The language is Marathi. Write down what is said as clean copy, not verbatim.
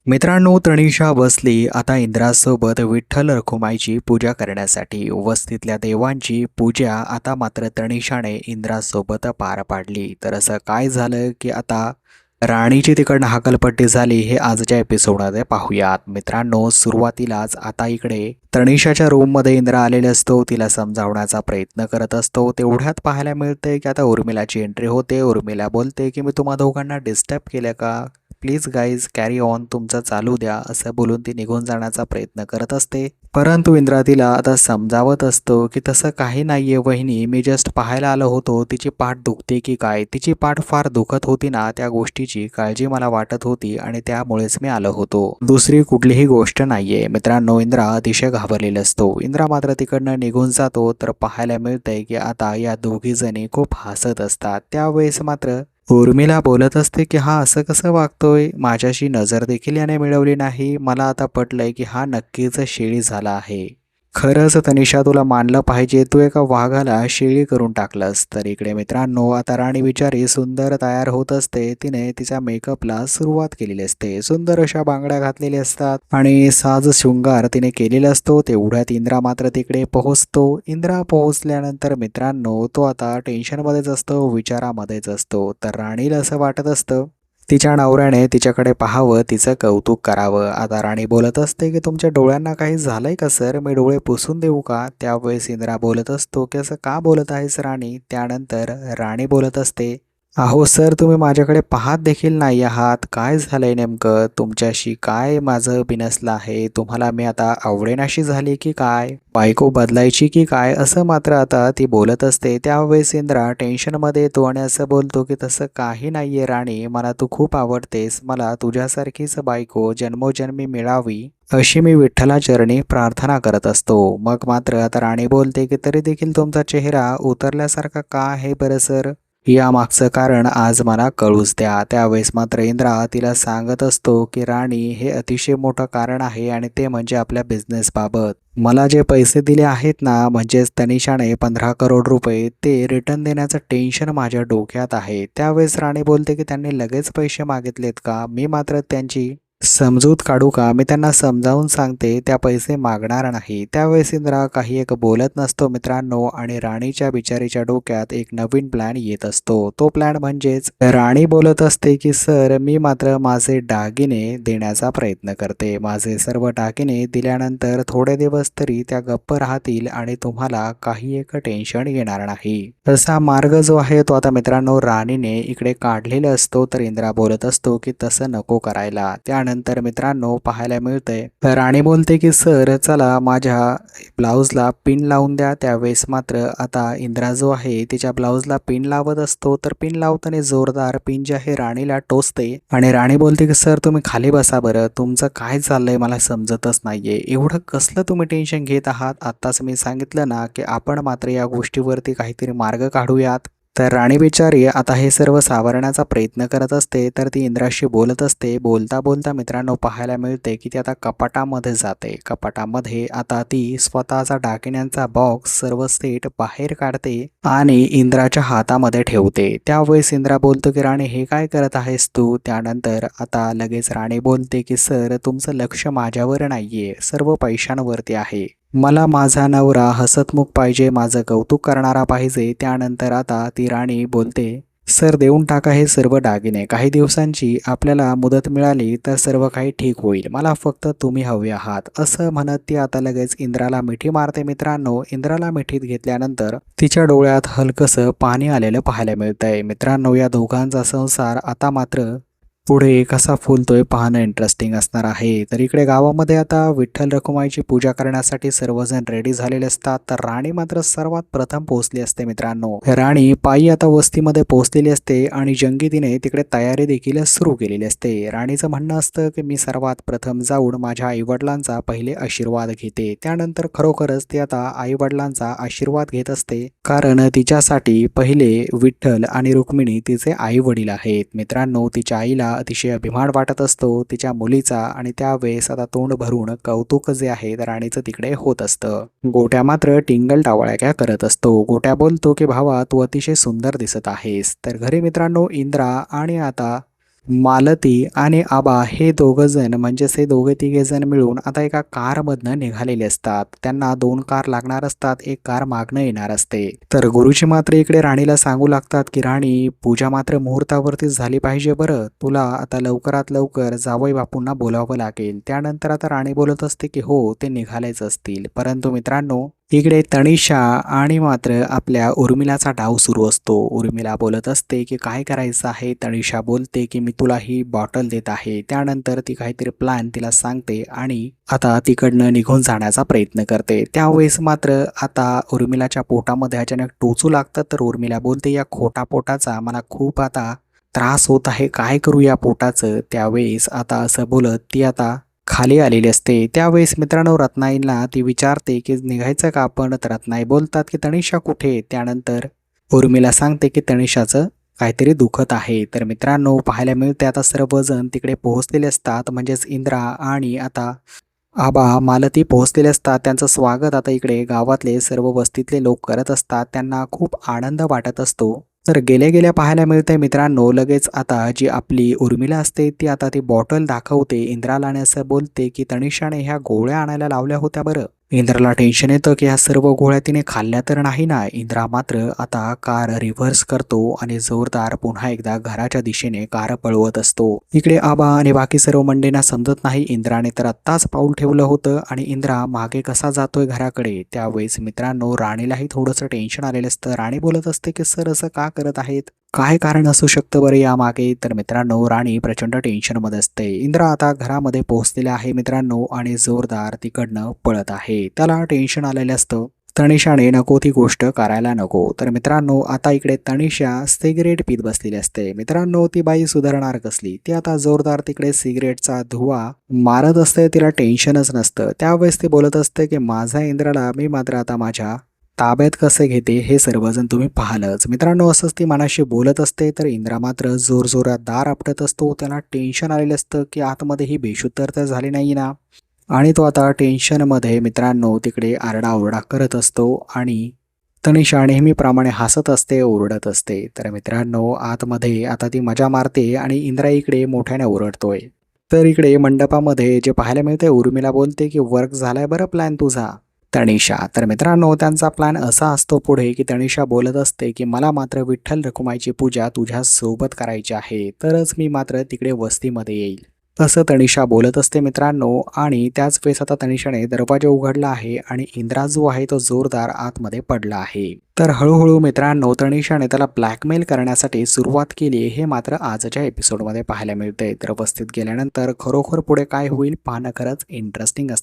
मित्रांनो, तनिषा बसली आता इंद्रासोबत विठ्ठल रखुमाईची पूजा करण्यासाठी. वस्तीतल्या देवांची पूजा आता मात्र तनिषाने इंद्रासोबत पार पाडली. तर असं काय झालं की आता राणीची तिकडनं हाकलपट्टी झाली हे आजच्या एपिसोडमध्ये पाहूयात. मित्रांनो, सुरुवातीलाच आता इकडे तनिषाच्या रूममध्ये इंद्रा आलेला असतो. तिला समजावण्याचा प्रयत्न करत असतो. तेवढ्यात पाहायला मिळते की आता उर्मिलाची एंट्री होते. उर्मिला बोलते की मी तुम्हा दोघांना डिस्टर्ब केलं का? प्लीज गाईज कॅरी ऑन, तुमचं चालू द्या, असं बोलून ती निघून जाण्याचा प्रयत्न करत असते. परंतु इंद्रा तिला आता समजावत असतो की तसं काही नाहीये वहिनी, मी जस्ट पाहायला आलो होतो तिची पाठ दुखते की काय. तिची पाठ फार दुखत होती ना, त्या गोष्टीची काळजी मला वाटत होती आणि त्यामुळेच मी आलो होतो, दुसरी कुठलीही गोष्ट नाहीये. मित्रांनो, इंद्रा अतिशय घाबरलेला असतो. इंद्रा मात्र तिकडनं निघून जातो. तर पाहायला मिळतंय की आता या दोघी जणी खूप हसत असतात. त्यावेळेस मात्र उर्मिला बोलत असते की हा असं कसं वागतोय, माझ्याशी नजर देखील याने मिळवली नाही. मला आता पटलंय की हा नक्कीच शेळी झाला आहे. खरंच तनिषा, तुला मानलं पाहिजे, तू एका वाघाला शेळी करून टाकलंस. तर इकडे मित्रांनो आता राणी बिचारी सुंदर तयार होत असते. तिने तिच्या मेकअपला सुरुवात केलेली असते. सुंदर अशा बांगड्या घातलेल्या असतात आणि साज शृंगार तिने केलेला असतो. तेवढ्यात इंद्रा मात्र तिकडे पोहोचतो. इंद्रा पोहोचल्यानंतर मित्रांनो तो आता टेन्शनमध्येच असतो, विचारामध्येच असतो. तर राणीला असं वाटत असतं तिच्या नवऱ्याने तिच्याकडे पाहावं, तिचं कौतुक करावं. आता राणी बोलत असते की तुमच्या डोळ्यांना काही झालंय का सर, मी डोळे पुसून देऊ का? त्यावेळेस इंद्रा बोलत असतो की असं का बोलत आहेस राणी. त्यानंतर राणी बोलत असते, अहो सर, तुम्ही माझ्याकडे पाहत देखील नाही आहात, काय झालंय नेमकं, तुमच्याशी काय माझं बिनसलं आहे? तुम्हाला मी आता आवडेनाशी झाली की काय, बायको बदलायची की काय, असं मात्र आता ती बोलत असते. त्यावेळेस इंद्रा टेन्शनमध्ये येतो आणि असं बोलतो की तसं काही नाहीये राणी, मला तू खूप आवडतेस, मला तुझ्यासारखीच बायको जन्मोजन्मी मिळावी अशी मी विठ्ठलाचरणी प्रार्थना करत असतो. मग मात्र आता राणी बोलते की तरी देखील तुमचा चेहरा उतरल्यासारखा का आहे बरं सर, यामागचं कारण आज मला कळूच द्या. त्यावेळेस मात्र इंद्रा तिला सांगत असतो की राणी, हे अतिशय मोठं कारण आहे आणि ते म्हणजे आपल्या बिझनेसबाबत. मला जे पैसे दिले आहेत ना, म्हणजेच तनिषाने 15 करोड रुपये, ते रिटर्न देण्याचं टेन्शन माझ्या डोक्यात आहे. त्यावेळेस राणी बोलते की त्यांनी लगेच पैसे मागितलेत का? मी मात्र त्यांची समजूत काढू का? मी त्यांना समजावून सांगते, त्या पैसे मागणार नाही. त्यावेळेस इंद्रा काही एक बोलत नसतो मित्रांनो आणि राणीच्या बिचारीच्या डोक्यात एक नवीन प्लॅन येत असतो. तो प्लॅन म्हणजेच राणी बोलत असते की सर, मी मात्र माझे दागिने देण्याचा प्रयत्न करते. माझे सर्व दागिने दिल्यानंतर थोडे दिवस तरी त्या गप्प राहतील आणि तुम्हाला काही एक टेन्शन येणार नाही. तसा मार्ग जो आहे तो आता मित्रांनो राणीने इकडे काढलेला असतो. तर इंद्रा बोलत असतो की तसं नको करायला. त्यानंतर मित्रांनो पाहायला मिळतंय राणी बोलते की सर चला माझ्या ब्लाऊजला पिन लावून द्या. त्यावेळेस मात्र आता इंद्रा जो आहे तिच्या ब्लाऊजला पिन लावत असतो. तर पिन लावताना जोरदार पिन जे आहे राणीला टोचते आणि राणी बोलते की सर तुम्ही खाली बसा बरं, तुमचं काय चाललंय मला समजतच नाहीये, एवढं कसलं तुम्ही टेन्शन घेत आहात? आत्ताच मी सांगितलं ना की आपण मात्र या गोष्टीवरती काहीतरी मार्ग काढूयात. तर राणी बिचारी आता हे सर्व सावरण्याचा प्रयत्न करत असते. तर ती इंद्राशी बोलत असते. बोलता बोलता मित्रांनो पाहायला मिळते की ती आता कपाटामध्ये जाते. कपाटामध्ये आता ती स्वतःचा दागिन्यांचा बॉक्स सर्व सेट बाहेर काढते आणि इंद्राच्या हातामध्ये ठेवते. त्यावेळेस इंद्रा बोलतो की राणी, हे काय करत आहेस तू? त्यानंतर आता लगेच राणी बोलते की सर, तुमचं लक्ष माझ्यावर नाहीये, सर्व पैशांवरती आहे. मला माझा नवरा हसतमुख पाहिजे, माझं कौतुक करणारा पाहिजे. त्यानंतर आता ती राणी बोलते, सर देऊन टाका हे सर्व दागिने, काही दिवसांची आपल्याला मुदत मिळाली तर सर्व काही ठीक होईल, मला फक्त तुम्ही हवे आहात, असं म्हणत ती आता लगेच इंद्राला मिठी मारते. मित्रांनो, इंद्राला मिठीत घेतल्यानंतर तिच्या डोळ्यात हलकसं पाणी आलेलं पाहायला मिळतंय. मित्रांनो, या दोघांचा संसार आता मात्र पुढे कसा फुलतोय पाहणं इंटरेस्टिंग असणार आहे. तर इकडे गावामध्ये आता विठ्ठल रखुमाईची पूजा करण्यासाठी सर्वजण रेडी झालेले असतात. तर राणी मात्र सर्वात प्रथम पोहोचली असते. मित्रांनो, राणी पायी आता वस्तीमध्ये पोहोचलेली असते आणि जंगी तिने तिकडे तयारी देखील सुरू केलेली असते. राणीचं म्हणणं असतं की मी सर्वात प्रथम जाऊन माझ्या आईवडिलांचा पहिले आशीर्वाद घेते. त्यानंतर खरोखरच ती आता आईवडिलांचा आशीर्वाद घेत असते, कारण तिच्यासाठी पहिले विठ्ठल आणि रुक्मिणी तिचे आई वडील आहेत. मित्रांनो, तिच्या आईला अतिशय अभिमान वाटत असतो तिच्या मुलीचा आणि त्यावेळेस आता तोंड भरून कौतुक जे आहे राणीचं तिकडे होत असतं. गोट्या मात्र टिंगल टावळ्या करत असतो. गोट्या बोलतो की भावा, तू अतिशय सुंदर दिसत आहेस. तर घरी मित्रांनो इंद्रा आणि आता मालती आणि आबा हे दोघं जण म्हणजेच हे दोघे तिघे जण मिळून आता एका कारमधनं निघालेले असतात. त्यांना 2 कार लागणार असतात, एक कार मागणं येणार असते. तर गुरुजी मात्र इकडे राणीला सांगू लागतात की राणी, पूजा मात्र मुहूर्तावरतीच झाली पाहिजे बरं. तुला आता लवकरात लवकर जावई बापूंना बोलावं लागेल. त्यानंतर आता राणी बोलत असते की हो, ते निघालेच असतील. परंतु मित्रांनो, इकडे तनिषा आणि मात्र आपल्या उर्मिलाचा डाव सुरू असतो. उर्मिला बोलत असते की काय करायचं आहे. तनिषा बोलते की मी तुला ही बॉटल देत आहे. त्यानंतर ती काहीतरी प्लॅन तिला सांगते आणि आता तिकडनं निघून जाण्याचा प्रयत्न करते. त्यावेळेस मात्र आता उर्मिलाच्या पोटामध्ये अचानक टोचू लागतात. तर उर्मिला बोलते या खोटा पोटाचा मला खूप आता त्रास होत आहे. काय करू या पोटाचं. त्यावेळेस आता असं बोलत ती आता खाली आलेली असते. त्यावेळेस मित्रांनो रत्नाईला ती विचारते की निघायचं का आपण. तर रत्नाई बोलतात की तनिषा कुठे. त्यानंतर उर्मिला सांगते की तनिषाचं काहीतरी दुखत आहे. तर मित्रांनो पाहायला मिळते आता सर्वजण तिकडे पोहोचलेले असतात. म्हणजेच इंद्रा आणि आता आबा मालती पोहोचलेले असतात. त्यांचं स्वागत आता इकडे गावातले सर्व वस्तीतले लोक करत असतात. त्यांना खूप आनंद वाटत असतो. तर गेल्या गेल्या पाहायला मिळतंय मित्रांनो लगेच आता जी आपली उर्मिला असते ती आता ती बॉटल दाखवते इंद्राला आणि असं बोलते की तनिषाने ह्या गोळ्या आणायला लावल्या होत्या बरं. इंद्राला टेन्शन येतं की ह्या सर्व गोळ्या तिने खाल्ल्या तर नाही ना. इंद्रा मात्र आता कार रिव्हर्स करतो आणि जोरदार पुन्हा एकदा घराच्या दिशेने कार पळवत असतो. इकडे आबा आणि बाकी सर्व मंडळींना समजत नाही इंद्राने तर आत्ताच पाऊल ठेवलं होतं आणि इंद्रा मागे कसा जातोय घराकडे. त्यावेळेस मित्रांनो राणीलाही थोडंसं टेन्शन आलेलं असतं. राणी बोलत असते की सर असं का करत आहेत, काय कारण असू शकतं बरं यामागे. तर मित्रांनो राणी प्रचंड टेन्शनमध्ये असते. इंद्रा आता घरामध्ये पोहोचलेला आहे मित्रांनो आणि जोरदार तिकडनं पळत आहे. त्याला टेन्शन आलेलं असतं. तनिषाने नको ती गोष्ट करायला नको. तर मित्रांनो आता इकडे तनिषा सिगरेट पीत बसलेली असते. मित्रांनो ती बाई सुधारणार कसली. ती आता जोरदार तिकडे सिगरेटचा धुवा मारत असते. तिला टेन्शनच नसतं. त्यावेळेस ती बोलत असते की माझा इंद्राला मी मात्र आता माझ्या ताब्यात कसे घेते हे सर्वजण तुम्ही पाहालच. मित्रांनो असंच ती मनाशी बोलत असते. तर इंद्रा मात्र जोरजोरात दार आपटत असतो. त्याला टेन्शन आलेलं असतं की आतमध्ये ही बेशुद्ध तर झाली नाही ना. आणि तो आता टेन्शनमध्ये मित्रांनो तिकडे आरडाओरडा करत असतो आणि तनिषा नेहमीप्रमाणे हसत असते, ओरडत असते. तर मित्रांनो आतमध्ये आता ती मजा मारते आणि इंद्रा इकडे मोठ्याने ओरडतोय. तर इकडे मंडपामध्ये जे पाहायला मिळते उर्मिला बोलते की वर्क झालाय बरं प्लॅन तुझा. तनिषा तर मित्रांनो त्यांचा प्लॅन असा असतो पुढे की तनिषा बोलत असते की मला मात्र विठ्ठल रखुमाईची पूजा तुझ्या सोबत करायची आहे, तरच मी मात्र तिकडे वस्तीमध्ये येईल असं तनिषा बोलत असते मित्रांनो. आणि त्याच वेळेस आता तनिषाने दरवाजा उघडला आहे आणि इंद्रा जो आहे तो जोरदार आतमध्ये पडला आहे. तर हळूहळू मित्रांनो तनिषाने त्याला ब्लॅकमेल करण्यासाठी सुरुवात केली हे मात्र आजच्या एपिसोडमध्ये पाहायला मिळते. तर वस्तीत गेल्यानंतर खरोखर पुढे काय होईल पाहणं खरंच इंटरेस्टिंग असणार.